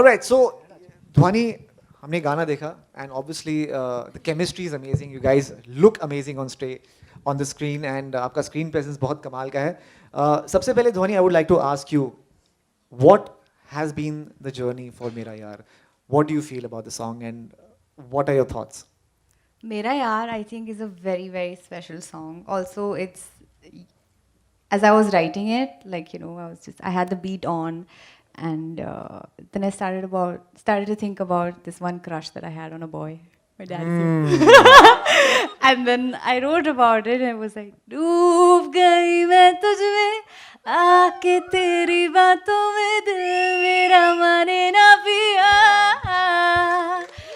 All right, so Dhwani, हमने गाना देखा and obviously the chemistry is amazing. You guys look amazing on the screen and आपका screen presence बहुत कमाल का है. सबसे पहले Dhwani, I would like to ask you, what has been the journey for Mera Yaar? What do you feel about the song and what are your thoughts? Mera Yaar, I think, is a very, very special song. Also, it's, as I was writing it, like, you know, I had the beat on, and then I started to think about this one crush that I had on a boy, my dad. And then I wrote about it, and it was like, डूब गई मैं तुझ में, आके तेरी बातों में दिल मेरा माने ना पिया.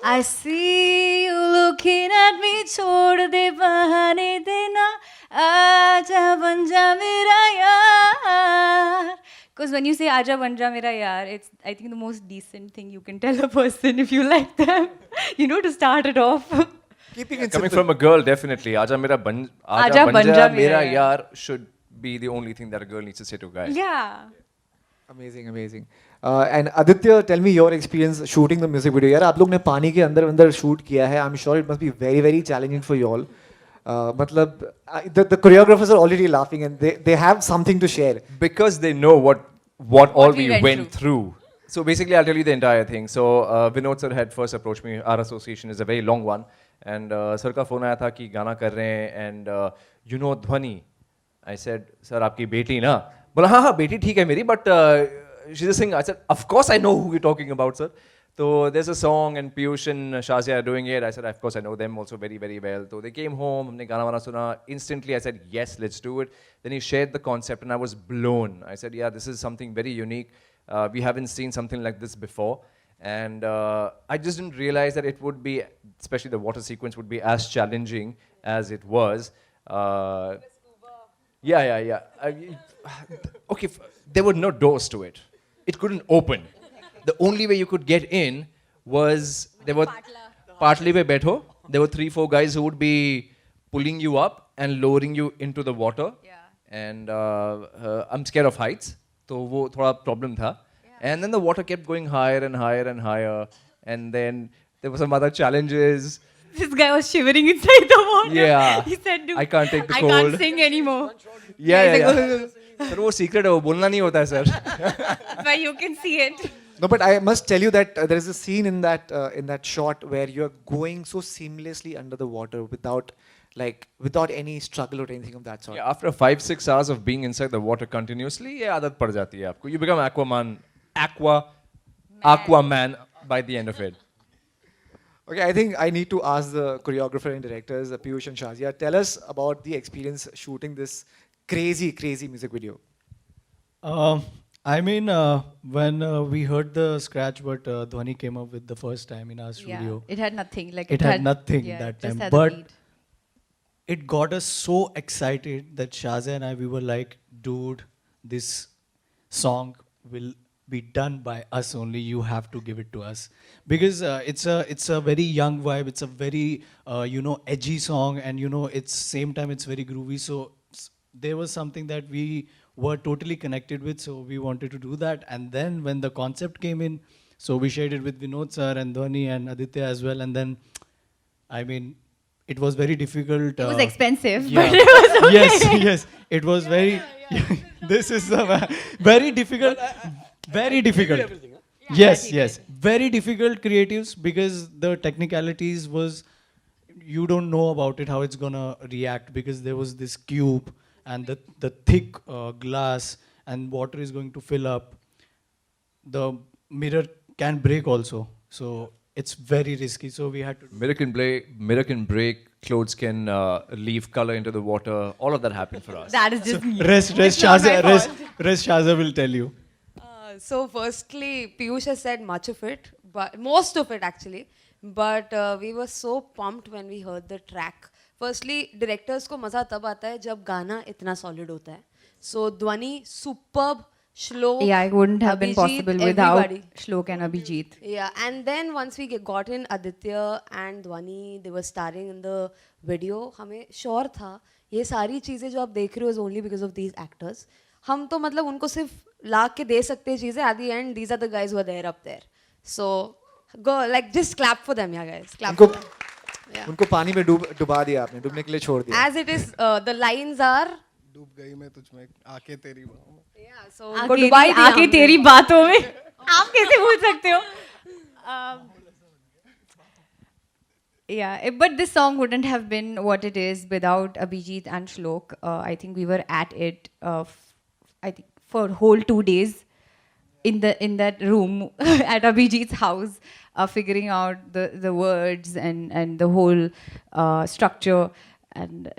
I see you looking at me, छोड़ दे बहाने देना, आजा बन जा मेरा यार. Because when you say आजा बन जा मेरा यार, it's, I think, the most decent thing you can tell a person if you like them. You know, to start it off. Keeping it Coming simple. from a girl, definitely. Aja banja mera yaar should be the only thing that a girl needs to say to a guy. Yeah. Amazing, amazing. And Aditya, tell me your experience shooting the music video. यार आप लोग ने पानी के अंदर shoot किया है. I'm sure it must be very, very challenging for you all. मतलब the choreographers are already laughing and they have something to share. Because they know what all we we went went through. So basically, I'll tell you the entire thing. So Vinod sir had first approached me. Our association is a very long one. And sir का phone आया था कि गाना कर रहे हैं and you know Dhwani. I said, sir आपकी बेटी ना? बोला हाँ हाँ बेटी ठीक है मेरी but she's a singer. I said, of course I know who you're talking about, sir. So there's a song and Piyush and Shazia are doing it. I said, of course I know them also very, very well. So they came home, हमने गाना वाना सुना. Instantly I said, yes, let's do it. Then he shared the concept and I was blown. I said, yeah, this is something very unique. We haven't seen something like this before. And I just didn't realize that it would be, especially the water sequence, would be as challenging as it was. Yeah. Okay, there were no doors to it. It couldn't open. The only way you could get in was there were partly पे बैठो. There were 3-4 guys who would be pulling you up and lowering you into the water. Yeah. And I'm scared of heights, तो वो थोड़ा problem था. And then the water kept going higher and higher and higher. And then there were some other challenges. This guy was shivering inside the water. Yeah. He said, I can't take the I cold. can't sing anymore. Yeah. Sir, वो secret है, वो बोलना नहीं होता है, sir. But you can see it. No, but I must tell you that there is a scene in that shot where you're going so seamlessly under the water without any struggle or anything of that sort. Yeah, after 5-6 hours of being inside the water continuously, ये आदत पड़ जाती है आपको. You become Aquaman by the end of it. Okay, I think I need to ask the choreographer and directors, Piyush and Shazia, tell us about the experience shooting this crazy, crazy music video. I mean, when we heard the scratch what Dhwani came up with the first time in our studio, Yeah, it had nothing. Like it had nothing yeah, that just time. had the But beat. it got us so excited that Shazia and I, we were like, dude, this song will be done by us only. You have to give it to us. Because it's a very young vibe. It's a very, edgy song. And, it's same time, it's very groovy. So there was something that we were totally connected with, so we wanted to do that. And then when the concept came in, so we shared it with Vinod sir and Dhwani and Aditya as well. And then, I mean, it was very difficult. It was expensive, yeah. but it was okay. Yes, it was very. This is very difficult. Very difficult. Yes. Very difficult creatives because the technicalities was you don't know about it how it's gonna react because there was this cube and the thick glass and water is going to fill up. The mirror can break also, so it's very risky. So we had to. Mirror can break, clothes can leave color into the water. All of that happened for us. That is just me. Rest not my Shaza will tell you. So firstly, Piyush has said much of it, but most of it actually. But we were so pumped when we heard the track. Firstly, directors को मजा तब आता है जब गाना इतना solid होता है. So Dhwani, superb, Shlok. Yeah, it wouldn't have been Abhijit, possible without everybody. Shlok and Abhijit. Yeah, and then once we got in Aditya and Dhwani, they were starring in the video. हमें sure था ये सारी चीजें जो आप देख रहे हो is only because of these actors. हम तो मतलब उनको सिर्फ ला के दे सकते चीजें. At the end, these are the guys who are there up there. So go, like, just clap for them, yeah, guys. Clap उनको for them. Yeah. उनको पानी में डुबा दिया आपने, डूबने के लिए छोड़ दिया. As it is, the lines are. डूब गई मैं तुझ में आके तेरी बाहों में. Yeah, so उनको डुबाई दिया आके हमने. तेरी बातों में आप कैसे भूल सकते हो? Yeah, but this song wouldn't have been what it is without Abhijit and Shlok. I think we were at it. I think for whole 2 days in that room at Abhijit's house, figuring out the words and the whole structure. And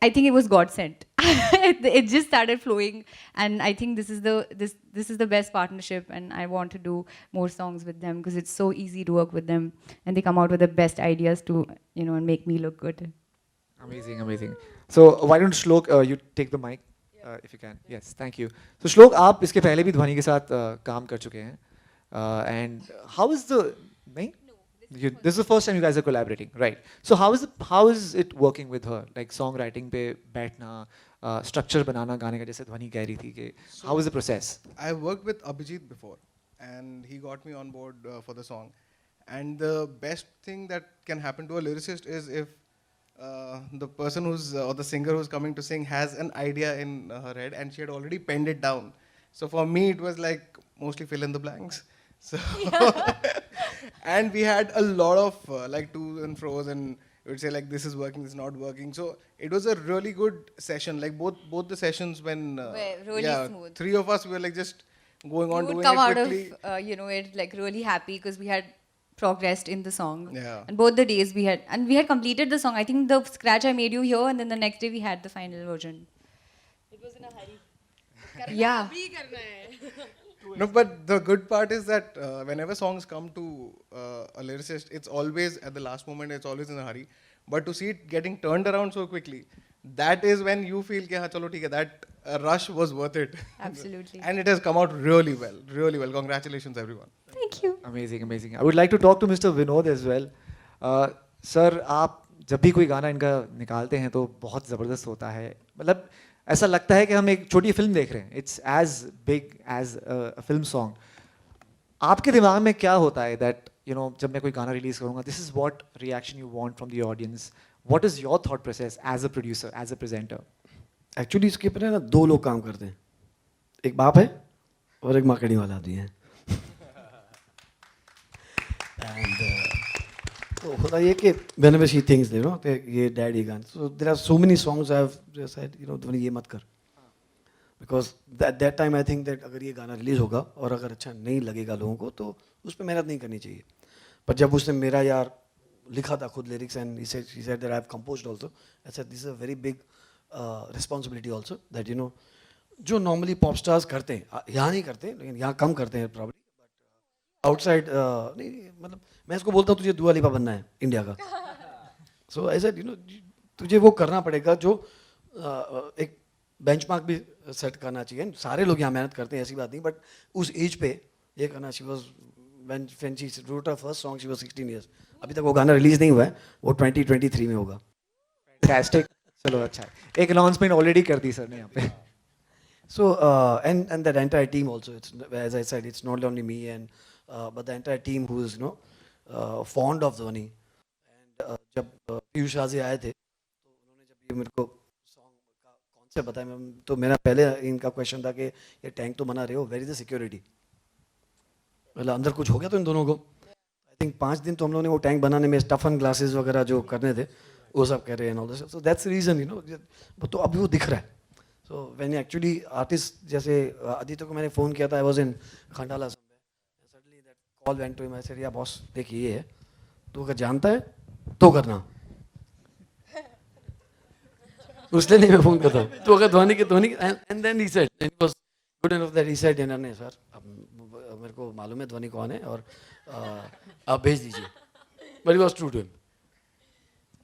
I think it was God sent. It just started flowing, and I think this is the best partnership, and I want to do more songs with them because it's so easy to work with them, and they come out with the best ideas to and make me look good. Amazing, amazing. So why don't Shlok, you take the mic, if you can. Yes, thank you. So Shlok, आप इसके पहले भी ध्वनि के साथ काम कर चुके हैं, and how is the नहीं? This is the first time you guys are collaborating, right? So how is it working with her? Like songwriting पे बैठना, structure बनाना गाने का, जैसे ध्वनि कह रही थी कि how is the process? I worked with Abhijit before, and he got me on board for the song. And the best thing that can happen to a lyricist is if the person or the singer who's coming to sing has an idea in her head and she had already penned it down. So for me, it was like mostly fill in the blanks. So and we had a lot of like to's and fro's, and we would say like this is working, this is not working. So it was a really good session. Like both the sessions when Were really smooth. three of us were like just going on We would doing come it out quickly. of it like really happy because we had progressed in the song. Yeah. And both the days we had completed the song. I think the scratch I made you here, and then the next day we had the final version. It was in a hurry. Yeah. अभी करना है. No, but the good part is that whenever songs come to a lyricist, it's always at the last moment, it's always in a hurry. But to see it getting turned around so quickly, that is when you feel कि हाँ चलो ठीक है, that rush was worth it. Absolutely. And it has come out really well, really well. Congratulations, everyone. Thank you. Amazing, amazing. I would like to talk to Mr. Vinod as well. Sir, आप जब भी कोई गाना इनका निकालते हैं तो बहुत ज़बरदस्त होता है. मतलब ऐसा लगता है कि हम एक छोटी फिल्म देख रहे हैं. It's as big as a film song. आपके दिमाग में क्या होता है that जब मैं कोई गाना रिलीज करूँगा, this is what reaction you want from the audience. What is your thought process as a producer, as a presenter? Actually इसके ऊपर है ना 2 लोग काम करते हैं, एक बाप है और एक मार्केटिंग वाला आदमी है. एंड तो होता ये कि whenever she thinks ये डैड ये गाना, so there are so many songs I have just said ध्वनि ये मत कर, because at that time I think that अगर ये गाना रिलीज होगा और अगर अच्छा नहीं लगेगा लोगों को तो उस पर मेहनत नहीं करनी चाहिए. पर जब उसने मेरा यार लिखा था खुद lyrics, and he said that I have composed also, I said this is a very big responsibility also that जो नॉर्मली पॉप स्टार्स करते हैं यहाँ नहीं करते, लेकिन यहाँ कम करते हैं प्रॉब्लम. आउटसाइड नहीं, मतलब मैं इसको बोलता हूँ तुझे दुआ लिपा बनना है इंडिया का. सो ऐसा तुझे वो करना पड़ेगा जो एक बेंचमार्क भी सेट करना चाहिए. सारे लोग यहाँ मेहनत करते हैं, ऐसी बात नहीं, बट उस एज पे ये करना. She was when she wrote her first song she was 16 years. अभी तक वो गाना रिलीज नहीं हुआ है, वो 2023 में होगा. Fantastic. चलो अच्छा है. एक अनाउंसमेंट ऑलरेडी कर दी सर ने यहाँ पे. So and that entire team also, it's, as I said, it's not only me and but the entire team who is fond of Dhwani. And जब पीयूष राजे आए थे तो उन्होंने जब ये मेरे को सॉन्ग का कॉन्सेप्ट बताया, तो मेरा पहले इनका क्वेश्चन था कि ये टैंक तो बना रहे हो, वेयर इज द सिक्योरिटी, मतलब अंदर कुछ हो गया तो इन दोनों को. आई थिंक 5 दिन तो हम लोगों ने वो टैंक बनाने में स्टफन ग्लासेस वगैरह जो करने थे वो सब कर रहे हैं. सो दैट्स रीजन तो अभी वो दिख रहा है. सो व्हेन एक्चुअली आर्टिस्ट जैसे आदित्य को मैंने फ़ोन किया था, I was in Khandala suddenly that call went to him. I said yeah boss देखिए ये है, तो अगर जानता है तो करना. उसने नहीं मैं फ़ोन करता तो अगर Dhvani and then he said, and he was good enough that he said नहीं सर अब मेरे को मालूम है ध्वनि कौन है और आप भेज दीजिए. But he was true to him.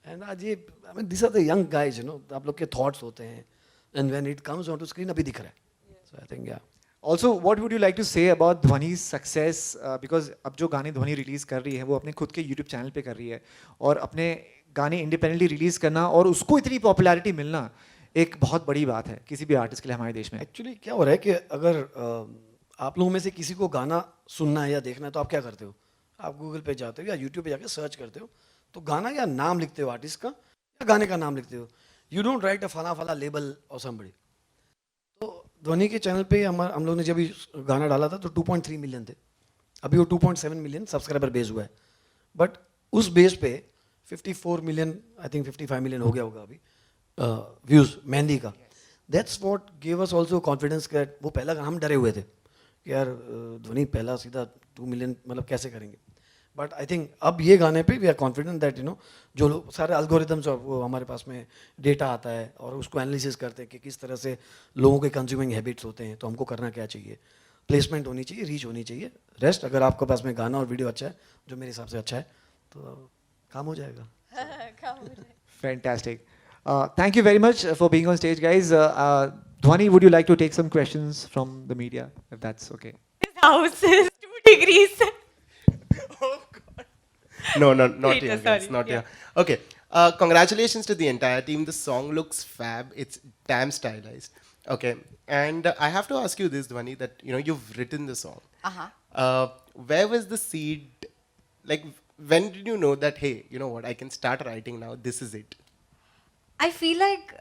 And आज ये I mean this are the young guys, आप लोग के थॉट्स होते हैं, and when it comes onto screen अभी दिख रहा है. So I think yeah. Also, what would you like to say about Dhwani's success? Because अब जो गाने ध्वनि रिलीज कर रही है वो अपने खुद के YouTube चैनल पे कर रही है, और अपने गाने इंडिपेंडेंटली रिलीज करना और उसको इतनी पॉपुलैरिटी मिलना एक बहुत बड़ी बात है किसी भी आर्टिस्ट के लिए हमारे देश में. एक्चुअली क्या हो रहा है कि अगर आप लोगों में से किसी को गाना सुनना है या देखना है तो आप क्या करते हो? आप गूगल पे जाते हो या यूट्यूब पे जाके सर्च करते हो, तो गाना या नाम लिखते हो आर्टिस्ट का या गाने का नाम लिखते हो. यू डोंट राइट अ फला फला लेबल और समबडी. तो ध्वनि के चैनल पे हम लोग ने जब ये गाना डाला था तो 2.3 मिलियन थे. अभी वो 2.7 मिलियन सब्सक्राइबर बेस हुआ है. बट उस बेस पे 54 मिलियन, आई थिंक 55 मिलियन हो गया होगा अभी व्यूज मेहंदी का. That's what give us also confidence that वो पहला हम डरे हुए थे कि यार ध्वनि पहला सीधा 2 मिलियन मतलब कैसे करेंगे. बट आई थिंक अब ये गाने पे वी आर कॉन्फिडेंट दैट जो लोग सारे अल्गोरिथम्स वो हमारे पास में डेटा आता है और उसको एनालिसिस करते हैं कि किस तरह से लोगों के कंज्यूमिंग हैबिट्स होते हैं, तो हमको करना क्या चाहिए. प्लेसमेंट होनी चाहिए, रीच होनी चाहिए. रेस्ट अगर आपके पास में गाना और वीडियो अच्छा है, जो मेरे हिसाब से अच्छा है, तो काम हो जाएगा. Fantastic. Thank you very much for being on stage, guys. Dhwani, would you like to take some questions from the media, if that's okay? His house is 2 degrees. Oh God. No, not Wait, here, sorry, guys. Not yeah. here. Okay. Congratulations to the entire team. The song looks fab. It's damn stylized. Okay. And I have to ask you this, Dhwani, that you've written the song. Where was the seed? Like, when did you know that, hey, you know what, I can start writing now. This is it. I feel like,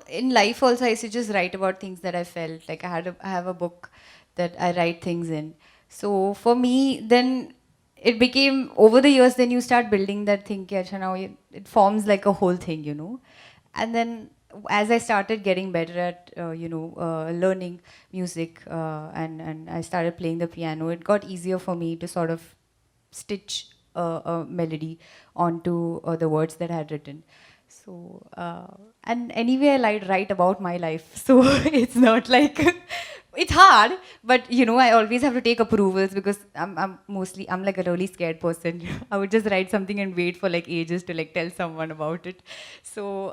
in life also I used to just write about things that I felt. Like I have a book that I write things in. So for me, then it became, over the years, then you start building that thing, कि अच्छा now it forms like a whole thing, And then as I started getting better at, learning music and I started playing the piano, it got easier for me to sort of stitch a melody onto the words that I had written. So, and anyway, I write about my life. So it's not like, it's hard, but I always have to take approvals because I'm like a really scared person. I would just write something and wait for like ages to like tell someone about it. So,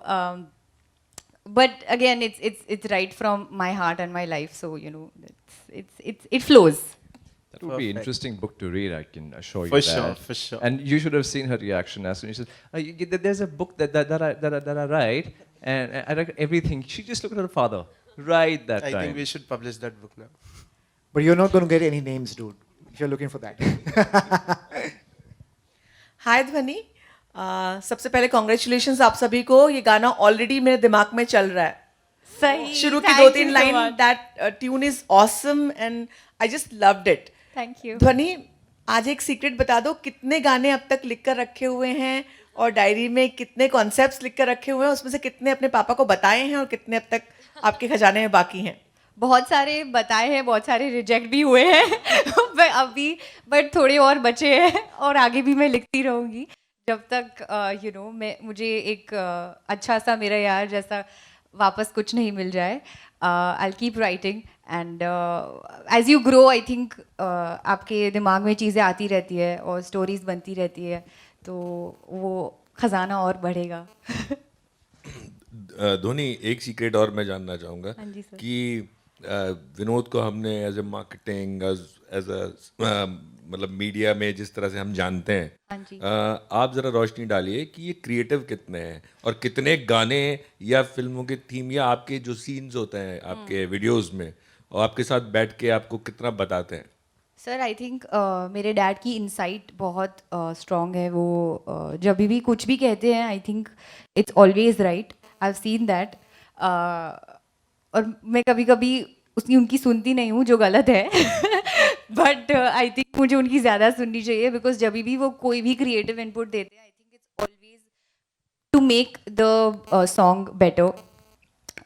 but again, it's right from my heart and my life. So, it flows. That would be an Perfect. interesting book to read, I can assure you For that. sure, for sure. And you should have seen her reaction as soon as she said, there's a book that I write, and I write everything. She just looked at her father right that I time. think we should publish that book now. But you're not going to get any names, dude, if you're looking for that. हाय ध्वनि, सबसे पहले congratulations आप सभी को. ये गाना already मेरे दिमाग में चल रहा है. सही. शुरू की Thank 2-3 you so line, much. That tune is awesome and I just loved it. Thank you. ध्वनि, आज एक सीक्रेट बता दो, कितने गाने अब तक लिख कर रखे हुए हैं और डायरी में कितने कॉन्सेप्ट्स लिख कर रखे हुए हैं, उसमें से कितने अपने पापा को बताए हैं और कितने अब तक आपके खजाने में बाकी हैं? बहुत सारे बताए हैं, बहुत सारे रिजेक्ट भी हुए हैं अभी, बट थोड़े और बचे हैं और आगे भी मैं लिखती रहूँगी जब तक मुझे एक अच्छा सा मेरा यार जैसा वापस कुछ नहीं मिल जाए. I'll keep writing and as you grow, I think आपके दिमाग में चीज़ें आती रहती है और स्टोरीज बनती रहती है, तो वो खजाना और बढ़ेगा. धोनी, एक सीक्रेट और मैं जानना चाहूँगा हाँ जी सर. कि विनोद को हमने as a marketing as a मतलब मीडिया में जिस तरह से हम जानते हैं, हाँ जी. आप ज़रा रोशनी डालिए कि ये क्रिएटिव कितने हैं और कितने गाने या फिल्मों के थीम या आपके जो सीन्स होते हैं आपके वीडियोस में और आपके साथ बैठ के आपको कितना बताते हैं. सर आई थिंक मेरे डैड की इंसाइट बहुत स्ट्रॉन्ग है. वो जब भी कुछ भी कहते हैं, I think it's always right. I have seen that. और मैं कभी कभी उनकी सुनती नहीं हूँ, जो गलत है. बट आई थिंक मुझे उनकी ज़्यादा सुननी चाहिए, बिकॉज जब भी वो कोई भी क्रिएटिव इनपुट देते हैं, I think it's always to make the song better.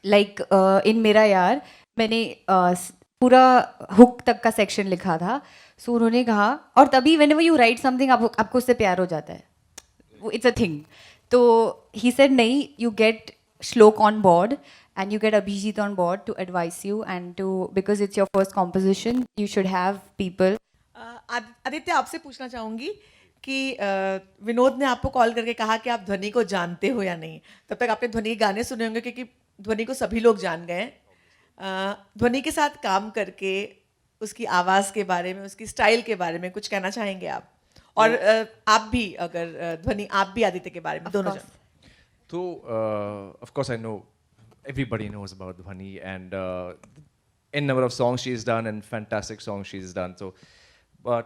Like in मेरा यार मैंने पूरा हुक तक का सेक्शन लिखा था. सो उन्होंने कहा, और तभी व्हेनेवर यू राइट समथिंग आपको उससे प्यार हो जाता है, वो इट्स अ थिंग. तो ही सेड नहीं, यू गेट श्लोक on board and you get Abhijit on board to advise you and because it's your first composition, you should have people. Aditya, आपसे पूछना चाहूँगी कि विनोद ने आपको कॉल करके कहा कि आप ध्वनि को जानते हो या नहीं. तब तक आपने ध्वनि के गाने सुने होंगे क्योंकि ध्वनि को सभी लोग जान गए हैं. ध्वनि के साथ काम करके उसकी आवाज़ के बारे में, उसकी स्टाइल के बारे में कुछ कहना चाहेंगे आप? और आप भी, अगर ध्वनि आप भी आदित्य के बारे में, दोनों जान. So, of course, I know everybody knows about Dhwani, and n number of songs she's done and fantastic songs she's done. So, but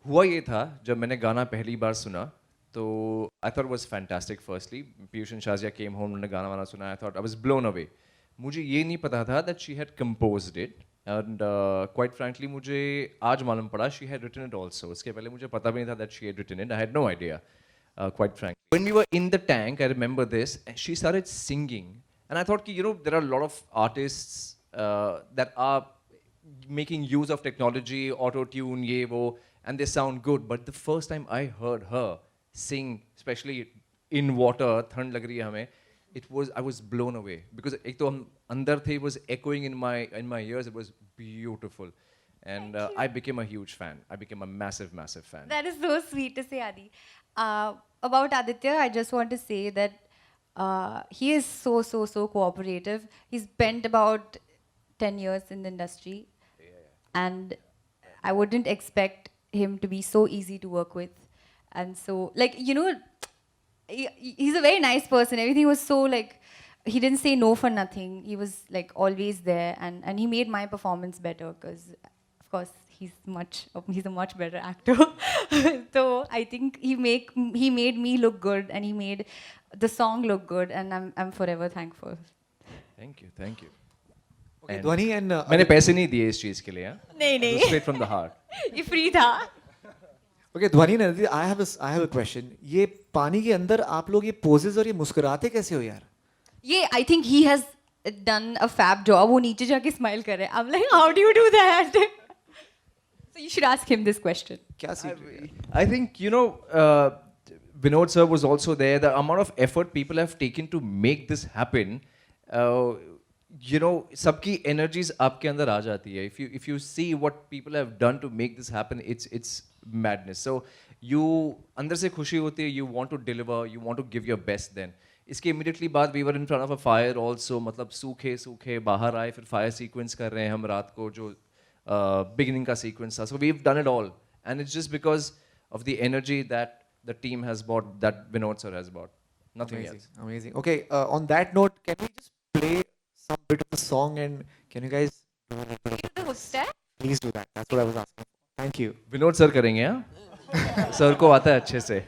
हुआ ये था जब मैंने गाना पहली बार सुना तो I thought it was fantastic. Firstly, Piyush and Shazia came home, उन्होंने गाना वाना सुना. I thought I was blown away. मुझे ये नहीं पता था that she had composed it. And quite frankly, मुझे आज मालूम पड़ा she had written it also. उसके पहले मुझे पता भी नहीं था that she had written it. I had no idea, quite frankly. When we were in the tank, I remember this, and she started singing. And I thought, you know, there are a lot of artists that are making use of technology, auto-tune, ye, wo, and they sound good. But the first time I heard her sing, especially in water, thand lag rahi hai hame, I was blown away because ek to hum andar the, it was echoing in my ears. It was beautiful, and I became a huge fan. I became a massive fan. That is so sweet to say, Adi. About Aditya, I just want to say that he is so cooperative. He's spent about 10 years in the industry, and I wouldn't expect him to be so easy to work with. And so, like, you know, he's a very nice person. Everything was so, like, he didn't say no for nothing. He was, like, always there, and he made my performance better because, of course, he's a much better actor. So I think he made me look good, and he made the song look good, and I'm forever thankful. Thank you. Okay, And Dhwani and मैंने पैसे नहीं दिए इस चीज के लिए. नहीं. Straight from the heart. ये free था. Okay, Dhwani and Aditya, I have a question. ये पानी के अंदर आप लोग ये poses और ये मुस्कुराते कैसे हो यार? Yeah, I think he has done a fab job. वो नीचे जाके smile कर रहे हैं. I'm like, how do you do that? So you should ask him this question. क्या सीख रहे हैं? I think, you know, Vinod sir was also there. The amount of effort people have taken to make this happen, you know, सबकी energies आपके अंदर आ जाती है. If you see what people have done to make this happen, it's madness. So you अंदर से खुशी होती है. You want to deliver. You want to give your best. Then इसके immediately बाद we were in front of a fire also. मतलब सूखे बाहर आए फिर fire sequence कर रहे हैं हम रात को जो beginning का sequence था. So we've done it all, and it's just because of the energy that the team has brought, that Vinod sir has brought. Nothing else. Amazing. Okay, on that note, can we just play some bit of the song, and can you guys The hook step. please do that? That's what I was asking. Thank you. Vinod sir करेंगे हाँ? Sir को आता है अच्छे से.